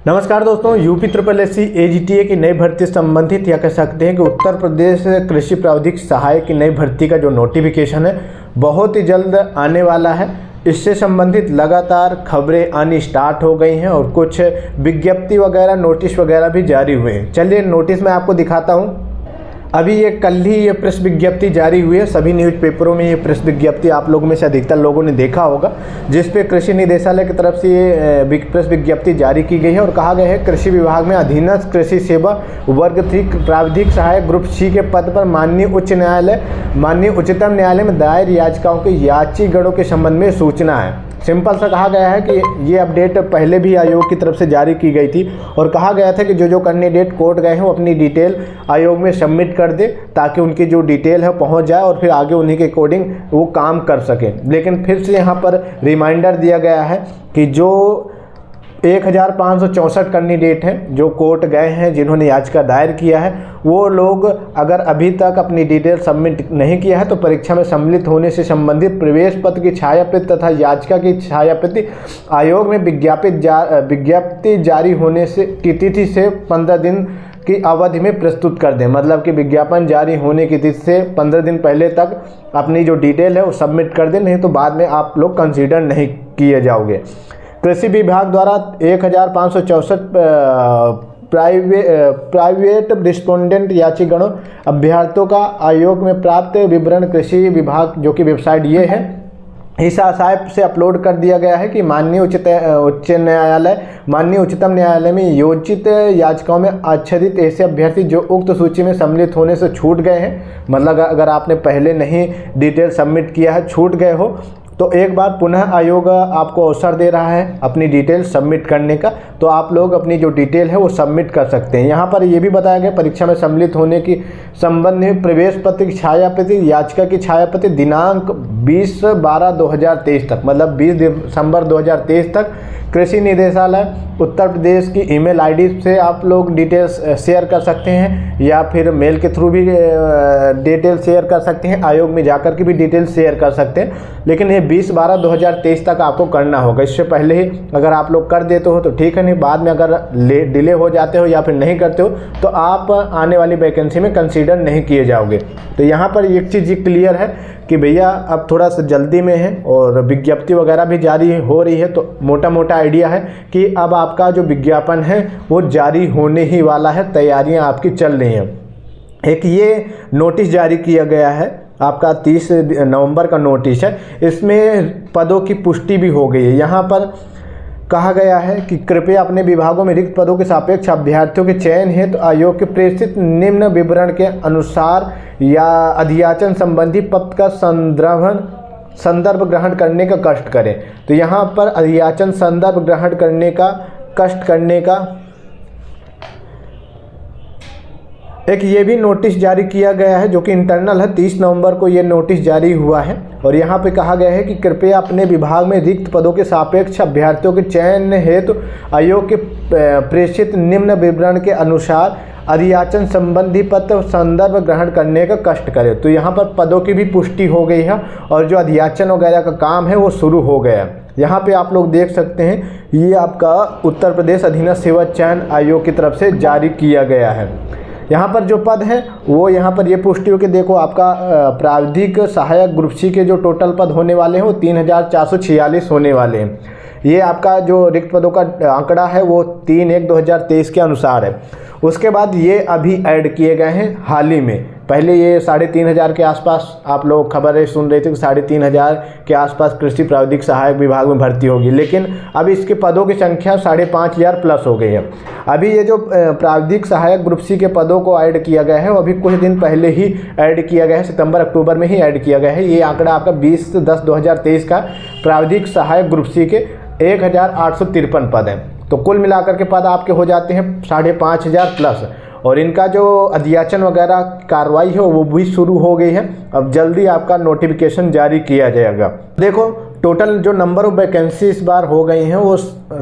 नमस्कार दोस्तों, UP SSSC AGTA की नई भर्ती से संबंधित या कह सकते हैं कि उत्तर प्रदेश कृषि प्रावधिक सहायक की नई भर्ती का जो नोटिफिकेशन है बहुत ही जल्द आने वाला है। इससे संबंधित लगातार खबरें आनी स्टार्ट हो गई हैं और कुछ विज्ञप्ति वगैरह नोटिस वगैरह भी जारी हुए हैं। चलिए नोटिस मैं आपको दिखाता हूं। अभी ये कल ही ये प्रेस विज्ञप्ति जारी हुई है। सभी न्यूज़पेपरों में ये प्रेस विज्ञप्ति आप लोगों में से अधिकतर लोगों ने देखा होगा, जिस पे कृषि निदेशालय की तरफ से ये प्रेस विज्ञप्ति जारी की गई है और कहा गया है कृषि विभाग में अधीनस्थ कृषि सेवा वर्ग 3 प्रावधिक सहायक ग्रुप C के पद पर माननीय उच्चतम न्यायालय में दायर याचिकाओं के याचिगणों के संबंध में सूचना है। सिंपल सा कहा गया है कि ये अपडेट पहले भी आयोग की तरफ से जारी की गई थी और कहा गया था कि जो कैंडिडेट कोर्ट गए हैं वो अपनी डिटेल आयोग में सबमिट कर दे ताकि उनकी जो डिटेल है पहुंच जाए और फिर आगे उन्हीं के अकॉर्डिंग वो काम कर सकें। लेकिन फिर से यहाँ पर रिमाइंडर दिया गया है कि जो 1564 कैंडिडेट हैं जो कोर्ट गए हैं, जिन्होंने याचिका दायर किया है, वो लोग अगर अभी तक अपनी डिटेल सबमिट नहीं किया है तो परीक्षा में सम्मिलित होने से संबंधित प्रवेश पत्र की छायाप्रति तथा याचिका की छायाप्रति आयोग में विज्ञप्ति जारी होने से की तिथि से 15 दिन की अवधि में प्रस्तुत कर दें। मतलब कि विज्ञापन जारी होने की तिथि से 15 दिन पहले तक अपनी जो डिटेल है वो सबमिट कर दें, नहीं तो बाद में आप लोग कंसीडर नहीं किए जाओगे। कृषि विभाग द्वारा 1564 प्राइवेट रिस्पोंडेंट याचिगणों अभ्यर्थियों का आयोग में प्राप्त विवरण कृषि विभाग जो कि वेबसाइट ये है इस आशय से अपलोड कर दिया गया है कि माननीय उच्चतम न्यायालय में योजित याचिकाओं में आच्छादित ऐसे अभ्यर्थी जो उक्त सूची में सम्मिलित होने से छूट गए हैं, मतलब अगर आपने पहले नहीं डिटेल सबमिट किया है, छूट गए हो, तो एक बार पुनः आयोग आपको अवसर दे रहा है अपनी डिटेल सबमिट करने का, तो आप लोग अपनी जो डिटेल है वो सबमिट कर सकते हैं। यहाँ पर ये भी बताया गया परीक्षा में सम्मिलित होने की संबंध में प्रवेश पत्र की छायाप्रति याचिका की छायाप्रति दिनांक 20/12/2023 तक, मतलब 20 दिसंबर 2023 तक कृषि निदेशालय उत्तर प्रदेश की ईमेल आईडी से आप लोग डिटेल्स शेयर कर सकते हैं या फिर मेल के थ्रू भी डिटेल शेयर कर सकते हैं, आयोग में जाकर के भी डिटेल शेयर कर सकते हैं। लेकिन ये 20/12/2023 तक आपको करना होगा। इससे पहले ही अगर आप लोग कर देते हो तो ठीक है, नहीं बाद में अगर डिले हो जाते हो या फिर नहीं करते हो तो आप आने वाली वैकेंसी में कंसीडर नहीं किए जाओगे। तो यहाँ पर एक चीज़ क्लियर है कि भैया अब थोड़ा सा जल्दी में है और विज्ञप्ति वगैरह भी जारी हो रही है, तो मोटा मोटा आइडिया है कि अब आपका जो विज्ञापन है वो जारी होने ही वाला है, तैयारियां आपकी चल रही हैं। एक ये नोटिस जारी किया गया है आपका 30 नवंबर का नोटिस है, इसमें पदों की पुष्टि भी हो गई है। यहाँ पर कहा गया है कि कृपया अपने विभागों में रिक्त पदों के सापेक्ष अभ्यर्थियों के चयन हेतु आयोग के प्रेषित निम्न विवरण के अनुसार या अधियाचन संबंधी पद का संदर्भ ग्रहण करने का कष्ट करें। तो यहाँ पर अधियाचन संदर्भ ग्रहण करने का कष्ट करने का एक ये भी नोटिस जारी किया गया है जो कि इंटरनल है। 30 नवंबर को ये नोटिस जारी हुआ है और यहाँ पे कहा गया है कि कृपया अपने विभाग में रिक्त पदों के सापेक्ष अभ्यर्थियों के चयन हेतु आयोग के प्रेषित निम्न विवरण के अनुसार अधियाचन संबंधी पत्र संदर्भ ग्रहण करने का कष्ट करें। तो यहाँ पर पदों की भी पुष्टि हो गई है और जो अधियाचन वगैरह का काम है वो शुरू हो गया है। यहाँ पे आप लोग देख सकते हैं ये आपका उत्तर प्रदेश अधीनस्थ सेवा चयन आयोग की तरफ से जारी किया गया है। यहाँ पर जो पद हैं वो यहाँ पर ये पुष्टि हो कि देखो आपका प्रावधिक सहायक ग्रुप C के जो टोटल पद होने वाले हैं वो 3446 होने वाले हैं। ये आपका जो रिक्त पदों का आंकड़ा है वो 3/1/2023 के अनुसार है। उसके बाद ये अभी ऐड किए गए हैं हाल ही में। पहले ये 3500 के आसपास आप लोग खबरें सुन रहे थे कि 3500 के आसपास कृषि प्रावधिक सहायक विभाग में भर्ती होगी, लेकिन अब इसके पदों की संख्या 5500 प्लस हो गई है। अभी ये जो प्रावधिक सहायक ग्रुप C के पदों को ऐड किया गया है वो अभी कुछ दिन पहले ही ऐड किया गया है, सितंबर अक्टूबर में ही ऐड किया गया है। ये आंकड़ा आपका 20/10/2023 का प्रावधिक सहायक ग्रुप C के 1853 पद हैं। तो कुल मिलाकर के पद आपके हो जाते हैं 5500 प्लस और इनका जो अधियाचन वगैरह कार्रवाई है वो भी शुरू हो गई है। अब जल्दी आपका नोटिफिकेशन जारी किया जाएगा। देखो टोटल जो नंबर ऑफ वैकेंसी इस बार हो गई हैं वो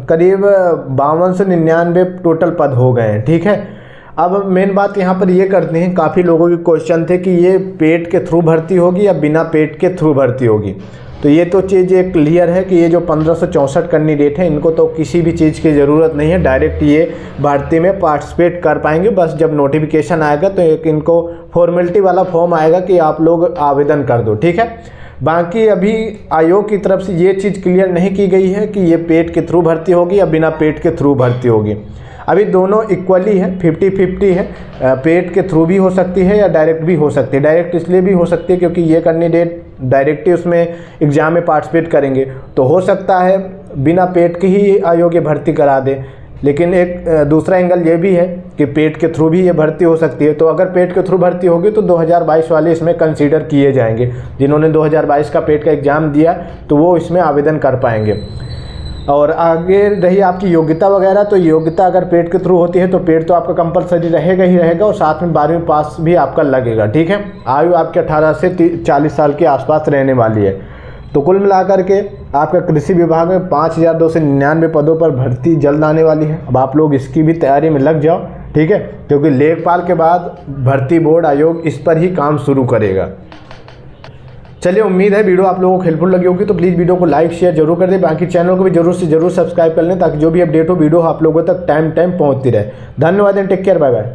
करीब 52 से 99 टोटल पद हो गए हैं। ठीक है, अब मेन बात यहाँ पर ये करते हैं, काफ़ी लोगों के क्वेश्चन थे कि ये पेड के थ्रू भर्ती होगी या बिना पेड के थ्रू भर्ती होगी। तो ये तो चीज़ एक क्लियर है कि ये जो 1564 कैंडिडेट हैं इनको तो किसी भी चीज़ की ज़रूरत नहीं है, डायरेक्ट ये भर्ती में पार्टिसिपेट कर पाएंगे। बस जब नोटिफिकेशन आएगा तो एक इनको फॉर्मेलिटी वाला फॉर्म आएगा कि आप लोग आवेदन कर दो, ठीक है। बाकी अभी आयोग की तरफ से ये चीज़ क्लियर नहीं की गई है कि ये पेड के थ्रू भर्ती होगी या बिना पेड के थ्रू भर्ती होगी। अभी दोनों इक्वली है, 50-50 है। पेड के थ्रू भी हो सकती है या डायरेक्ट भी हो सकती है। डायरेक्ट इसलिए भी हो सकती है क्योंकि ये कैंडिडेट डायरेक्टली उसमें एग्ज़ाम में पार्टिसिपेट करेंगे, तो हो सकता है बिना पेड के ही आयोग ये भर्ती करा दे। लेकिन एक दूसरा एंगल ये भी है कि पेड के थ्रू भी ये भर्ती हो सकती है। तो अगर पेड के थ्रू भर्ती होगी तो 2022 वाले इसमें कंसीडर किए जाएंगे। जिन्होंने 2022 का पेड का एग्ज़ाम दिया तो वो इसमें आवेदन कर पाएंगे। और आगे रही आपकी योग्यता वगैरह, तो योग्यता अगर पेड के थ्रू होती है तो पेड तो आपका कंपलसरी रहेगा ही रहेगा और साथ में 12वीं पास भी आपका लगेगा, ठीक है। आयु आपके 18 से 40 साल के आसपास रहने वाली है। तो कुल मिलाकर के आपका कृषि विभाग में 5299 पदों पर भर्ती जल्द आने वाली है। अब आप लोग इसकी भी तैयारी में लग जाओ, ठीक है, क्योंकि लेखपाल के बाद भर्ती बोर्ड आयोग इस पर ही काम शुरू करेगा। चलिए, उम्मीद है वीडियो आप लोगों को हेल्पफुल लगी होगी, तो प्लीज़ वीडियो को लाइक शेयर जरूर कर दें। बाकी चैनल को भी जरूर से जरूर सब्सक्राइब कर लें ताकि जो भी अपडेट हो वीडियो आप लोगों तक टाइम पहुंचती रहे। धन्यवाद and take care, bye bye.